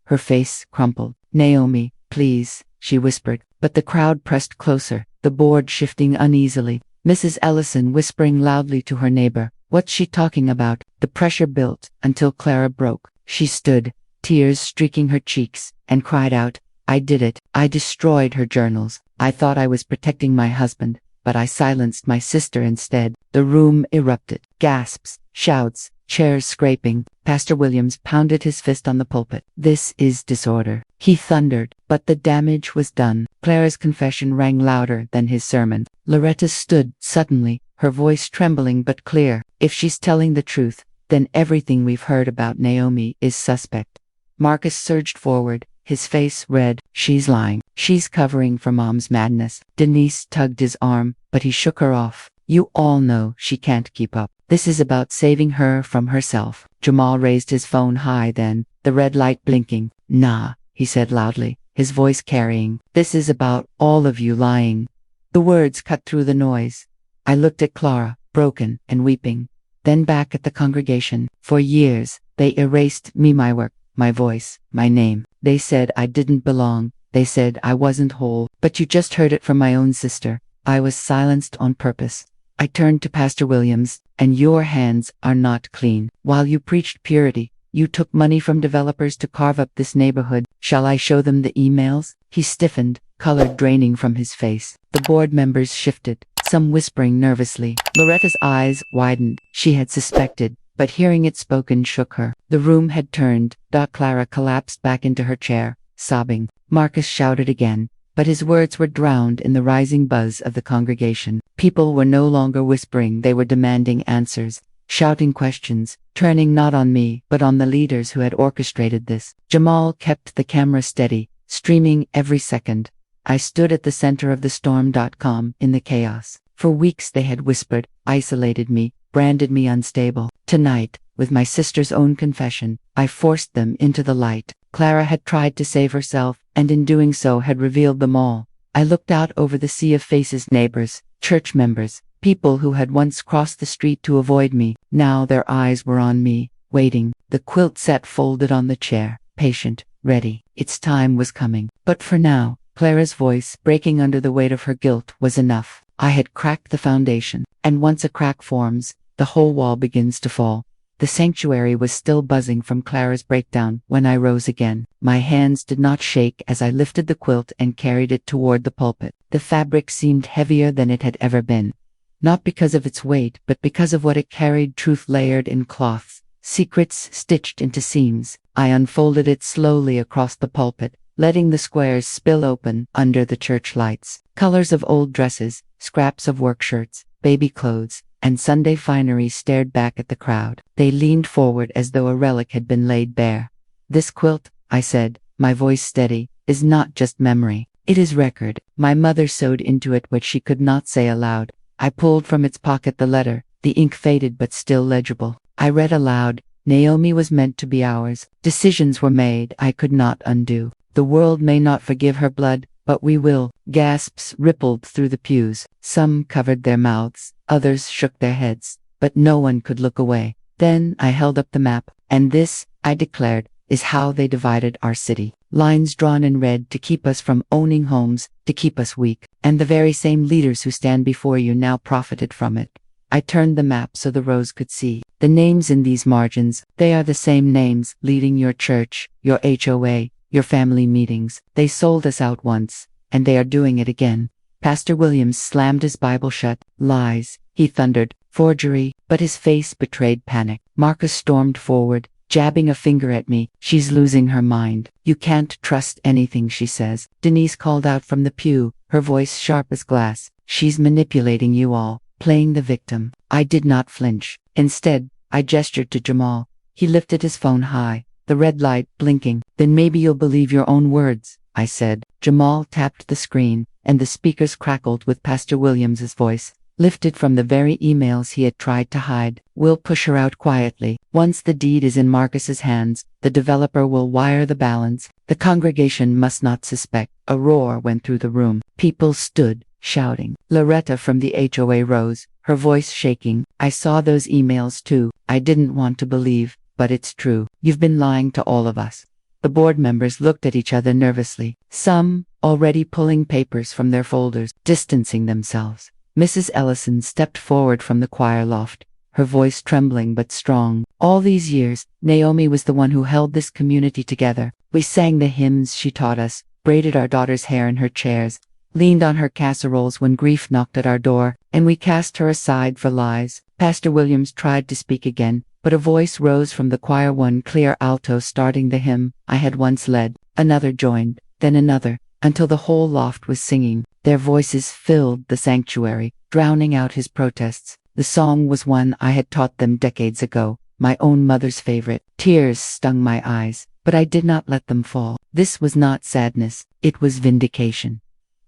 Her face crumpled. Naomi, please, she whispered, but the crowd pressed closer, the board shifting uneasily. Mrs. Ellison whispering loudly to her neighbor. What's she talking about? The pressure built until Clara broke. She stood, tears streaking her cheeks, and cried out, I did it. I destroyed her journals. I thought I was protecting my husband, but I silenced my sister instead. The room erupted. Gasps, shouts, chairs scraping. Pastor Williams pounded his fist on the pulpit. This is disorder, he thundered, but the damage was done. Clara's confession rang louder than his sermon. Loretta stood suddenly, her voice trembling but clear. If she's telling the truth, then everything we've heard about Naomi is suspect. Marcus surged forward, his face red. She's lying. She's covering for Mom's madness. Denise tugged his arm, but he shook her off. You all know she can't keep up. This is about saving her from herself. Jamal raised his phone high then, the red light blinking. Nah, he said loudly, his voice carrying. This is about all of you lying. The words cut through the noise. I looked at Clara, broken and weeping, then back at the congregation. For years, they erased me, my work, my voice, my name. They said I didn't belong. They said I wasn't whole. But you just heard it from my own sister. I was silenced on purpose. I turned to Pastor Williams, and your hands are not clean. While you preached purity, you took money from developers to carve up this neighborhood. Shall I show them the emails? He stiffened, color draining from his face. The board members shifted, some whispering nervously. Loretta's eyes widened. She had suspected, but hearing it spoken shook her. The room had turned. Clara collapsed back into her chair, sobbing. Marcus shouted again, but his words were drowned in the rising buzz of the congregation. People were no longer whispering, they were demanding answers, shouting questions, turning not on me, but on the leaders who had orchestrated this. Jamal kept the camera steady, streaming every second. I stood at the center of the storm. In the chaos. For weeks they had whispered, isolated me, branded me unstable. Tonight, with my sister's own confession, I forced them into the light. Clara had tried to save herself, and in doing so had revealed them all. I looked out over the sea of faces, neighbors, church members, people who had once crossed the street to avoid me. Now their eyes were on me, waiting. The quilt sat folded on the chair, patient, ready. Its time was coming. But for now, Clara's voice, breaking under the weight of her guilt, was enough. I had cracked the foundation, and once a crack forms, the whole wall begins to fall. The sanctuary was still buzzing from Clara's breakdown when I rose again. My hands did not shake as I lifted the quilt and carried it toward the pulpit. The fabric seemed heavier than it had ever been. Not because of its weight, but because of what it carried, truth layered in cloths, secrets stitched into seams. I unfolded it slowly across the pulpit, letting the squares spill open under the church lights. Colors of old dresses, scraps of work shirts, baby clothes, and Sunday finery stared back at the crowd. They leaned forward as though a relic had been laid bare. "This quilt," I said, my voice steady, "is not just memory. It is record." My mother sewed into it what she could not say aloud. I pulled from its pocket the letter, the ink faded but still legible. I read aloud, "Naomi was meant to be ours. Decisions were made I could not undo. The world may not forgive her blood, but we will." Gasps rippled through the pews. Some covered their mouths, others shook their heads, but no one could look away. Then I held up the map, "And this," I declared, "is how they divided our city. Lines drawn in red to keep us from owning homes, to keep us weak. And the very same leaders who stand before you now profited from it." I turned the map so the rows could see. "The names in these margins, they are the same names leading your church, your HOA, your family meetings. They sold us out once, and they are doing it again." Pastor Williams slammed his Bible shut. "Lies," he thundered. "Forgery." But his face betrayed panic. Marcus stormed forward, jabbing a finger at me. "She's losing her mind. You can't trust anything she says." Denise called out from the pew, her voice sharp as glass. "She's manipulating you all, playing the victim." I did not flinch. Instead, I gestured to Jamal. He lifted his phone high, the red light blinking. "Then maybe you'll believe your own words," I said. Jamal tapped the screen, and the speakers crackled with Pastor Williams's voice, lifted from the very emails he had tried to hide. "We'll push her out quietly. Once the deed is in Marcus's hands, the developer will wire the balance. The congregation must not suspect." A roar went through the room. People stood, shouting. Loretta from the HOA rose, her voice shaking. "I saw those emails too. I didn't want to believe, but it's true. You've been lying to all of us." The board members looked at each other nervously, some already pulling papers from their folders, distancing themselves. Mrs. Ellison stepped forward from the choir loft, her voice trembling but strong. "All these years, Naomi was the one who held this community together. We sang the hymns she taught us, braided our daughter's hair in her chairs, leaned on her casseroles when grief knocked at our door, and we cast her aside for lies." Pastor Williams tried to speak again, but a voice rose from the choir, one clear alto starting the hymn I had once led. Another joined, then another, until the whole loft was singing. Their voices filled the sanctuary, drowning out his protests. The song was one I had taught them decades ago, my own mother's favorite. Tears stung my eyes, but I did not let them fall. This was not sadness, it was vindication.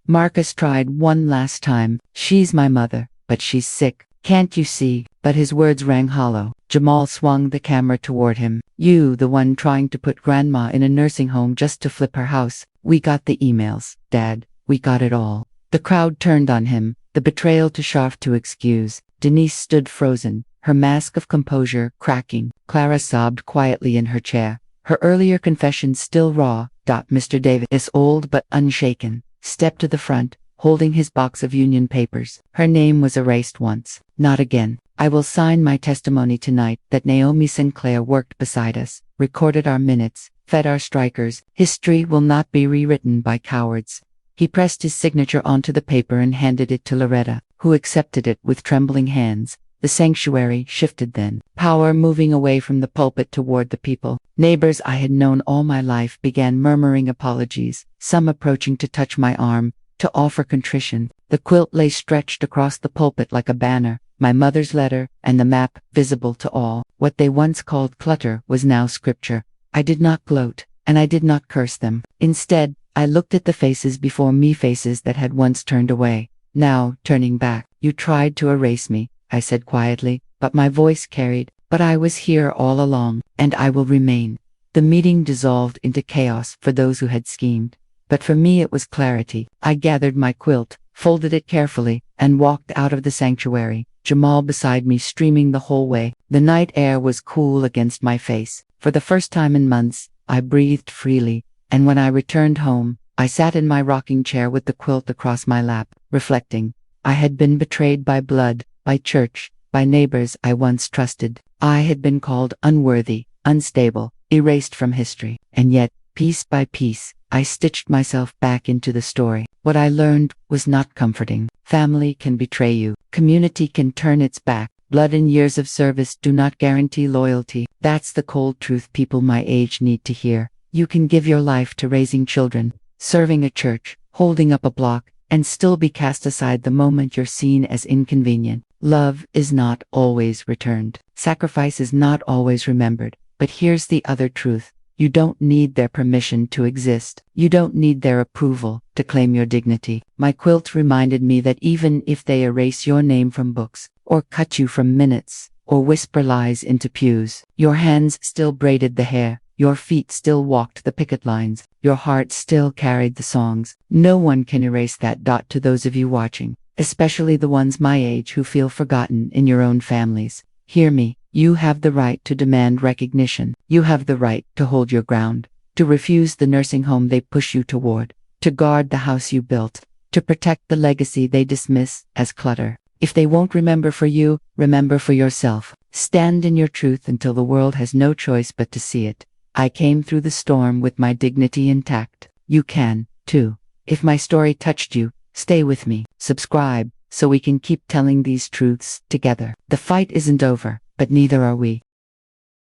Marcus tried one last time. "She's my mother, but she's sick. Can't you see?" But his words rang hollow. Jamal swung the camera toward him. "You, the one trying to put grandma in a nursing home just to flip her house. We got the emails, Dad. We got it all." The crowd turned on him, the betrayal too sharp to excuse. Denise stood frozen, her mask of composure cracking. Clara sobbed quietly in her chair, her earlier confession still raw. Mr. Davis, old but unshaken, stepped to the front, holding his box of union papers. "Her name was erased once. Not again. I will sign my testimony tonight that Naomi Sinclair worked beside us, recorded our minutes, fed our strikers. History will not be rewritten by cowards." He pressed his signature onto the paper and handed it to Loretta, who accepted it with trembling hands. The sanctuary shifted then, power moving away from the pulpit toward the people. Neighbors I had known all my life began murmuring apologies, some approaching to touch my arm, to offer contrition. The quilt lay stretched across the pulpit like a banner, my mother's letter, and the map, visible to all. What they once called clutter was now scripture. I did not gloat, and I did not curse them. Instead, I looked at the faces before me, faces that had once turned away, now turning back. "You tried to erase me," I said quietly, but my voice carried. "But I was here all along, and I will remain." The meeting dissolved into chaos for those who had schemed, but for me it was clarity. I gathered my quilt, folded it carefully, and walked out of the sanctuary, Jamal beside me streaming the whole way. The night air was cool against my face. For the first time in months, I breathed freely, and when I returned home, I sat in my rocking chair with the quilt across my lap, reflecting. I had been betrayed by blood, by church, by neighbors I once trusted. I had been called unworthy, unstable, erased from history. And yet, piece by piece, I stitched myself back into the story. What I learned was not comforting. Family can betray you. Community can turn its back. Blood and years of service do not guarantee loyalty. That's the cold truth people my age need to hear. You can give your life to raising children, serving a church, holding up a block, and still be cast aside the moment you're seen as inconvenient. Love is not always returned. Sacrifice is not always remembered. But here's the other truth. You don't need their permission to exist. You don't need their approval to claim your dignity. My quilt reminded me that even if they erase your name from books, or cut you from minutes, or whisper lies into pews, your hands still braided the hair, your feet still walked the picket lines, your heart still carried the songs. No one can erase that dot. To those of you watching, especially the ones my age who feel forgotten in your own families, hear me. You have the right to demand recognition. You have the right to hold your ground, to refuse the nursing home they push you toward, to guard the house you built, to protect the legacy they dismiss as clutter. If they won't remember for you, remember for yourself. Stand in your truth until the world has no choice but to see it. I came through the storm with my dignity intact. You can, too. If my story touched you, stay with me. Subscribe, so we can keep telling these truths together. The fight isn't over, but neither are we.